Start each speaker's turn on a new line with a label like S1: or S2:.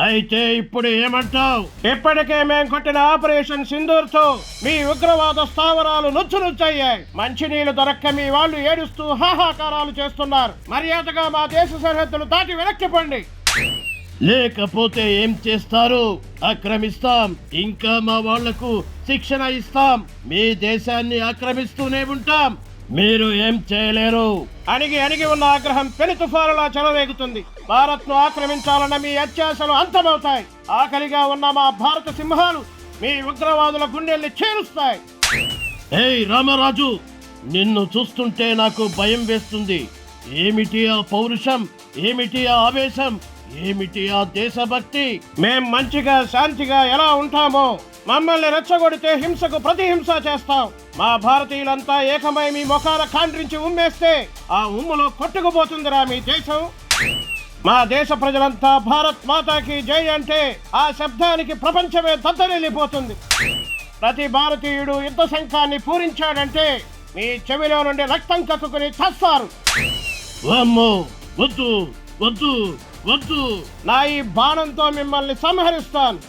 S1: అయితే ఇప్పుడు ఏమంటావు? ఇప్పటికే మేం కొట్టిన ఆపరేషన్ సింధూర్తో మీ ఉగ్రవాద స్థావరాలు నుచ్చునుచ్చయ్యాయి. మంచినీళ్లు దొరక్క మీ వాళ్ళు ఏడుస్తూ హాహాకారాలు చేస్తున్నారు. మర్యాదగా మా దేశ సరిహద్దులు దాటి వెనక్కిపోండి. లేకపోతే ఏం చేస్తారు? ఆక్రమిస్తాం. ఇంకా మా వాళ్లకు శిక్షణ ఇస్తాం. మీ దేశాన్ని ఆక్రమిస్తూనే ఉంటాం. మీరు ఏం చేయలేరు. అణిగి అణిగి ఉన్న ఆగ్రహం పెను తుఫానులా చెలరేగుతుంది. భారత్ ను ఆక్రమించాలన్న మీ అత్యాశలు అంతమవుతాయి. ఆకలిగా ఉన్న మా భారత సింహాలు మీ ఉగ్రవాదుల గుండెల్ని చీలుస్తాయి. ఏయ్ రామరాజు, నిన్ను చూస్తుంటే నాకు భయం వేస్తుంది. ఏమిటి ఆ పౌరుషం? ఏమిటి ఆ ఆవేశం? ఏమిటి ఆ దేశభక్తి? మేం మంచిగా శాంతిగా ఎలా ఉంటామో మమ్మల్ని రెచ్చగొడితే హింసకు ప్రతిహింస చేస్తాం. మా భారతీయులంతా ఏకమై మీ ముఖాల కాండ్రించి ఉమ్మేస్తే ఆ ఉమ్ములో కొట్టుకుపోతుందిరా మీ దేశం. మా దేశ ప్రజలంతా భారత్ మాతాకి జై అంటే ఆ శబ్దానికి ప్రపంచమే దద్దరిల్లిపోతుంది. ప్రతి భారతీయుడు యుద్ధ శంఖాన్ని పూరించాడంటే మీ చెవిలో నుండి రక్తం కక్కుకుని చస్తారు. వద్దు వద్దు వద్దు, నా ఈ బాణంతో మిమ్మల్ని సంహరిస్తాను.